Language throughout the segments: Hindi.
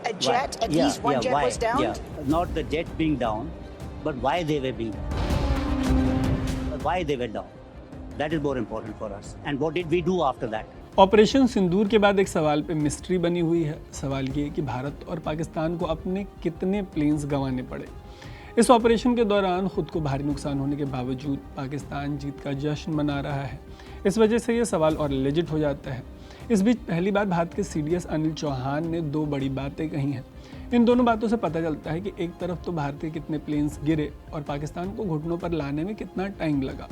a jet, at least one jet why? was downed? Yeah, not the jet being down, but why they were being down. Why they were down. That is more important for us. And what did we do after that? Operation Sindoor के बाद एक सवाल पे मिस्ट्री बनी हुई है। सवाल ये कि भारत और पाकिस्तान को अपने कितने प्लेन्स गंवाने पड़े। इस ऑपरेशन के दौरान खुद को भारी नुकसान होने के बावजूद पाकिस्तान जीत का जश्न मना रहा है। इस वजह से ये सवाल और लेजिट हो जाता है। इस बीच पहली बार भारत के सीडीएस अनिल चौहान ने दो बड़ी बातें कही हैं। इन दोनों बातों से पता चलता है कि एक तरफ तो भारत के कितने प्लेन्स गिरे और पाकिस्तान को घुटनों पर लाने में कितना टाइम लगा,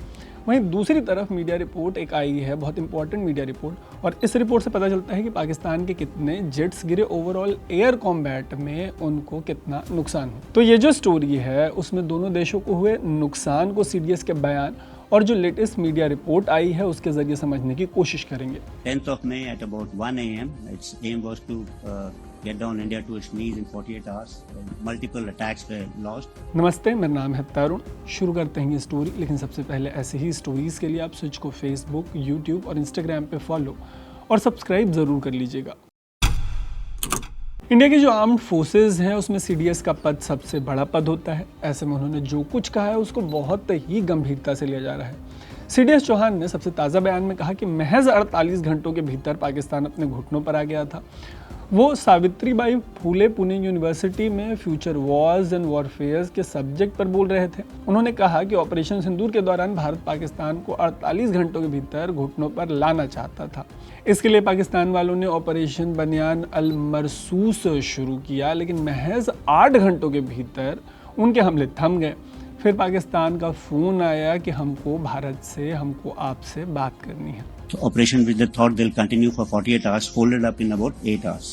वहीं दूसरी तरफ मीडिया रिपोर्ट एक आई है, बहुत इंपॉर्टेंट मीडिया रिपोर्ट, और इस रिपोर्ट से पता चलता है कि पाकिस्तान के कितने जेट्स गिरे, ओवरऑल एयर कॉम्बैट में उनको कितना नुकसान हुआ। तो ये जो स्टोरी है उसमें दोनों देशों को हुए नुकसान को सीडीएस के बयान और जो लेटेस्ट मीडिया रिपोर्ट आई है उसके जरिए समझने की कोशिश करेंगे। 10th of May at about 1 a.m. its aim was to get down India to its knees in 48 hours. Multiple attacks were launched. नमस्ते, मेरा नाम है तरुण। शुरू करते हैं ये स्टोरी, लेकिन सबसे पहले ऐसे ही स्टोरीज के लिए आप स्विच को फेसबुक, यूट्यूब और इंस्टाग्राम पे फॉलो और सब्सक्राइब ज़रूर कर लीजिएगा। इंडिया की जो आर्म्ड फोर्सेज हैं उसमें सीडीएस का पद सबसे बड़ा पद होता है। ऐसे में उन्होंने जो कुछ कहा है उसको बहुत ही गंभीरता से लिया जा रहा है। सीडीएस चौहान ने सबसे ताज़ा बयान में कहा कि महज 48 घंटों के भीतर पाकिस्तान अपने घुटनों पर आ गया था। वो सावित्रीबाई फूले पुणे यूनिवर्सिटी में फ्यूचर वॉर्स एंड वॉरफेयर्स के सब्जेक्ट पर बोल रहे थे। उन्होंने कहा कि ऑपरेशन सिंदूर के दौरान भारत पाकिस्तान को 48 घंटों के भीतर घुटनों पर लाना चाहता था। इसके लिए पाकिस्तान वालों ने ऑपरेशन बनियान अल मरसूस शुरू किया, लेकिन महज 8 घंटों के भीतर उनके हमले थम गए। फिर पाकिस्तान का फ़ोन आया कि हमको आपसे बात करनी है। So operation which they thought they'll continue for 48 hours folded up in about 8 hours.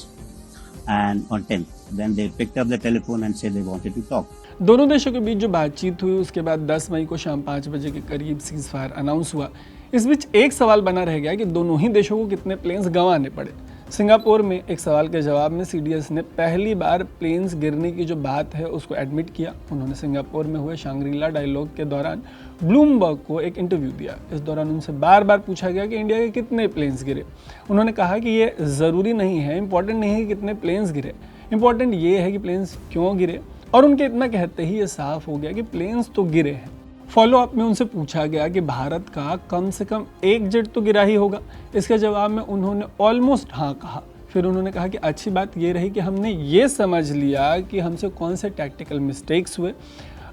And on 10th, then they picked up the telephone and said they wanted to talk. दोनों देशों के बीच जो बातचीत हुई उसके बाद 10 मई को शाम 5 बजे के करीब सीज फायर अनाउंस हुआ। इस बीच एक सवाल बना रह गया कि दोनों ही देशों को कितने प्लेन्स गंवाने पड़े। सिंगापुर में एक सवाल के जवाब में सीडीएस ने पहली बार प्लेन्स गिरने की जो बात है उसको एडमिट किया। उन्होंने सिंगापुर में हुए शांग्रीला डायलॉग के दौरान ब्लूमबर्ग को एक इंटरव्यू दिया। इस दौरान उनसे बार बार पूछा गया कि इंडिया के कितने प्लेन्स गिरे। उन्होंने कहा कि ये ज़रूरी नहीं है, इंपॉर्टेंट नहीं है कि कितने प्लेन्स गिरे, इंपॉर्टेंट ये है कि प्लेन्स क्यों गिरे। और उनके इतना कहते ही ये साफ हो गया कि प्लेन्स तो गिरे हैं। फॉलो अप में उनसे पूछा गया कि भारत का कम से कम एक जेट तो गिरा ही होगा। इसके जवाब में उन्होंने ऑलमोस्ट हाँ कहा। फिर उन्होंने कहा कि अच्छी बात ये रही कि हमने ये समझ लिया कि हमसे कौन से टैक्टिकल मिस्टेक्स हुए।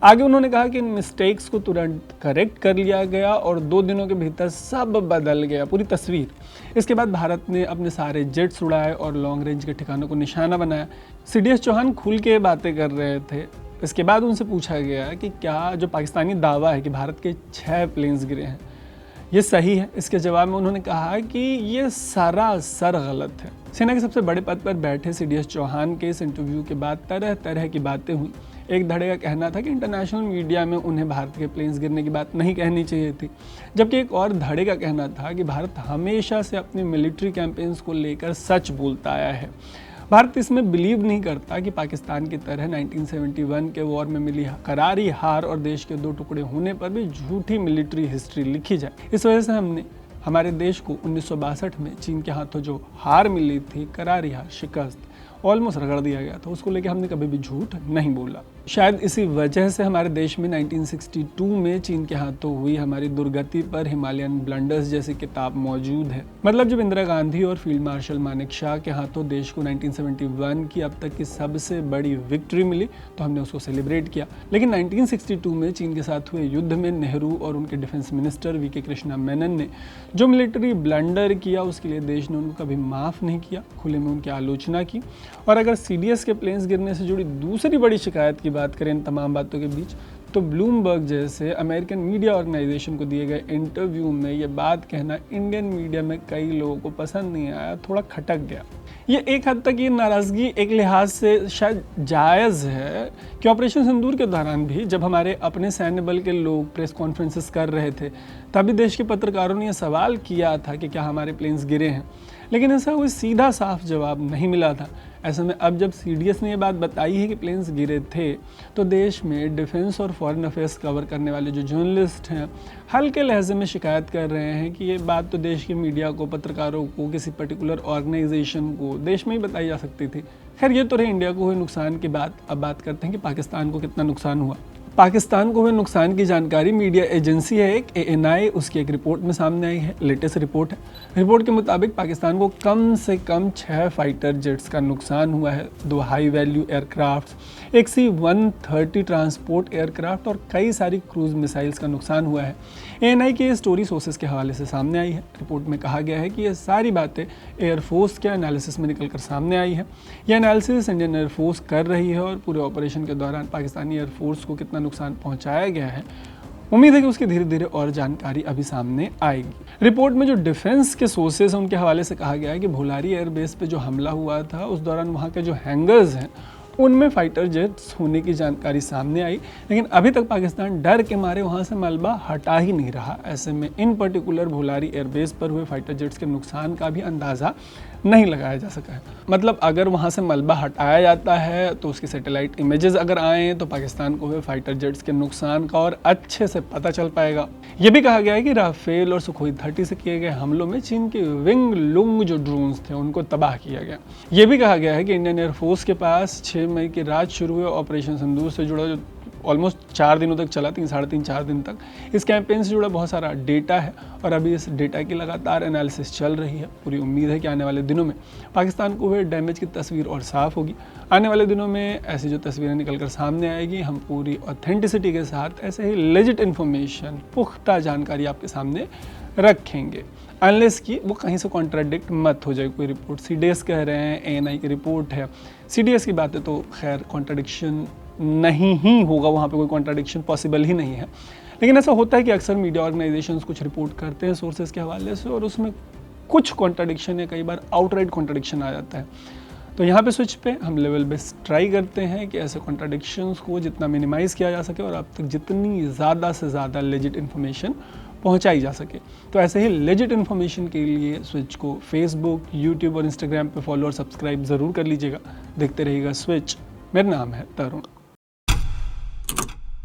आगे उन्होंने कहा कि इन मिस्टेक्स को तुरंत करेक्ट कर लिया गया और 2 दिनों के भीतर सब बदल गया, पूरी तस्वीर। इसके बाद भारत ने अपने सारे जेट्स उड़ाए और लॉन्ग रेंज के ठिकानों को निशाना बनाया। सीडीएस चौहान खुल के बातें कर रहे थे। इसके बाद उनसे पूछा गया कि क्या जो पाकिस्तानी दावा है कि भारत के 6 प्लेन्स गिरे हैं ये सही है। इसके जवाब में उन्होंने कहा कि ये सरासर गलत है। सेना के सबसे बड़े पद पर बैठे सीडीएस चौहान के इस इंटरव्यू के बाद तरह तरह की बातें हुई। एक धड़े का कहना था कि इंटरनेशनल मीडिया में उन्हें भारत के प्लेन्स गिरने की बात नहीं कहनी चाहिए थी, जबकि एक और धड़े का कहना था कि भारत हमेशा से अपनी मिलिट्री कैंपेन्स को लेकर सच बोलता आया है। भारत इसमें बिलीव नहीं करता कि पाकिस्तान की तरह 1971 के वॉर में मिली करारी हार और देश के 2 टुकड़े होने पर भी झूठी मिलिट्री हिस्ट्री लिखी जाए। इस वजह से हमने हमारे देश को 1962 में चीन के हाथों जो हार मिली थी, करारी हार, शिकस्त, ऑलमोस्ट रगड़ दिया गया था, उसको लेकर हमने कभी भी झूठ नहीं बोला। शायद इसी वजह से हमारे देश में 1962 में चीन के हाथों हुई हमारी दुर्गति पर हिमालयन ब्लंडर्स जैसी किताब मौजूद है। मतलब जब इंदिरा गांधी और फील्ड मार्शल मानेकशॉ के हाथों देश को 1971 की अब तक की सबसे बड़ी विक्ट्री मिली तो हमने उसको सेलिब्रेट किया। लेकिन 1962 में चीन के साथ हुए युद्ध में नेहरू और उनके defence minister V K Krishna Menon ने जो मिलिट्री ब्लंडर किया उसके लिए देश ने उनको कभी माफ़ नहीं किया, खुले में उनकी आलोचना की। और अगर सीडीएस के प्लेन्स गिरने से जुड़ी दूसरी बड़ी शिकायत की बात करें इन तमाम बातों के बीच, तो ब्लूमबर्ग जैसे अमेरिकन मीडिया ऑर्गेनाइजेशन को दिए गए इंटरव्यू में ये बात कहना इंडियन मीडिया में कई लोगों को पसंद नहीं आया, थोड़ा खटक गया। ये एक हद तक ये नाराज़गी एक लिहाज से शायद जायज़ है कि ऑपरेशन सिंदूर के दौरान भी जब हमारे अपने सैन्य बल के लोग प्रेस कॉन्फ्रेंसेस कर रहे थे तभी देश के पत्रकारों ने यह सवाल किया था कि क्या हमारे प्लेन्स गिरे हैं, लेकिन ऐसा कोई सीधा साफ जवाब नहीं मिला था। ऐसे में अब जब CDS ने ये बात बताई है कि प्लेन्स गिरे थे, तो देश में डिफेंस और फॉरेन अफेयर्स कवर करने वाले जो जर्नलिस्ट हैं हल्के लहजे में शिकायत कर रहे हैं कि ये बात तो देश के मीडिया को, पत्रकारों को, किसी पर्टिकुलर ऑर्गेनाइजेशन को देश में ही बताई जा सकती थी। खैर, ये तो रही इंडिया को हुए नुकसान की बात। अब बात करते हैं कि पाकिस्तान को कितना नुकसान हुआ। पाकिस्तान को हुए नुकसान की जानकारी मीडिया एजेंसी है एक ANI, उसकी एक रिपोर्ट में सामने आई है। लेटेस्ट रिपोर्ट है। रिपोर्ट के मुताबिक पाकिस्तान को कम से कम 6 फाइटर जेट्स का नुकसान हुआ है, 2 हाई वैल्यू एयरक्राफ्ट, एक C-130 ट्रांसपोर्ट एयरक्राफ्ट और कई सारी क्रूज मिसाइल्स का नुकसान हुआ है। ANI की स्टोरी सोर्सेज के हवाले से सामने आई है। रिपोर्ट में कहा गया है कि ये सारी बातें एयरफोर्स के एनालिसिस में निकलकर सामने आई है। यह एनालिसिस इंडियन एयरफोर्स कर रही है और पूरे ऑपरेशन के दौरान पाकिस्तानी एयरफोर्स को कितना नुकसान पहुंचाया गया है, उम्मीद है कि उसकी धीरे धीरे और जानकारी अभी सामने आएगी। रिपोर्ट में जो डिफेंस के सोर्सेज हैं उनके हवाले से कहा गया है कि भोलारी एयरबेस पे जो हमला हुआ था उस दौरान वहाँ के जो हैंगर्स हैं उनमें फाइटर जेट्स होने की जानकारी सामने आई, लेकिन अभी तक पाकिस्तान डर के मारे वहाँ से मलबा हटा ही नहीं रहा। ऐसे में इन पर्टिकुलर भोलारी एयरबेस पर हुए फाइटर जेट्स के नुकसान का भी अंदाज़ा नहीं लगाया जा सका है। मतलब अगर वहाँ से मलबा हटाया जाता है तो उसकी सैटेलाइट इमेजेस अगर आएँ तो पाकिस्तान को हुए फाइटर जेट्स के नुकसान का और अच्छे से पता चल पाएगा। ये भी कहा गया है कि राफेल और सुखोई 30 से किए गए हमलों में चीन के विंग लुंग जो ड्रोन्स थे उनको तबाह किया गया। ये भी कहा गया है कि इंडियन एयरफोर्स के पास 6 मई की रात शुरू हुए ऑपरेशन सिंदूर से जुड़ा जो ऑलमोस्ट 4 दिनों तक चला, 3-4 दिन तक, इस कैंपेन से जुड़ा बहुत सारा डेटा है और अभी इस डेटा की लगातार एनालिसिस चल रही है। पूरी उम्मीद है कि आने वाले दिनों में पाकिस्तान को हुए डैमेज की तस्वीर और साफ़ होगी। आने वाले दिनों में ऐसी जो तस्वीरें निकल कर सामने आएगी, हम पूरी ऑथेंटिसिटी के साथ ऐसे ही लेजिट इन्फॉर्मेशन, पुख्ता जानकारी आपके सामने रखेंगे, अनलेस कि वो कहीं से कॉन्ट्राडिक्ट मत हो जाए। कोई रिपोर्ट CDS कह रहे हैं, ANI की रिपोर्ट है, CDS की बातें तो खैर कॉन्ट्राडिक्शन नहीं ही होगा, वहाँ पे कोई कॉन्ट्राडिक्शन पॉसिबल ही नहीं है। लेकिन ऐसा होता है कि अक्सर मीडिया ऑर्गेनाइजेशंस कुछ रिपोर्ट करते हैं सोर्सेज के हवाले से और उसमें कुछ कॉन्ट्राडिक्शन या कई बार आउटराइट कॉन्ट्राडिक्शन आ जाता है। तो यहाँ पे स्विच पे हम लेवल बेस ट्राई करते हैं कि ऐसे कॉन्ट्राडिक्शंस को जितना मिनिमाइज़ किया जा सके और अब तक जितनी ज़्यादा से ज़्यादा लेजिट इन्फॉर्मेशन पहुंचाई जा सके। तो ऐसे ही लेजिट इन्फॉर्मेशन के लिए स्विच को फेसबुक, यूट्यूब और इंस्टाग्राम पे फॉलो और सब्सक्राइब ज़रूर कर लीजिएगा। देखते रहिएगा स्विच। मेरा नाम है तरुण।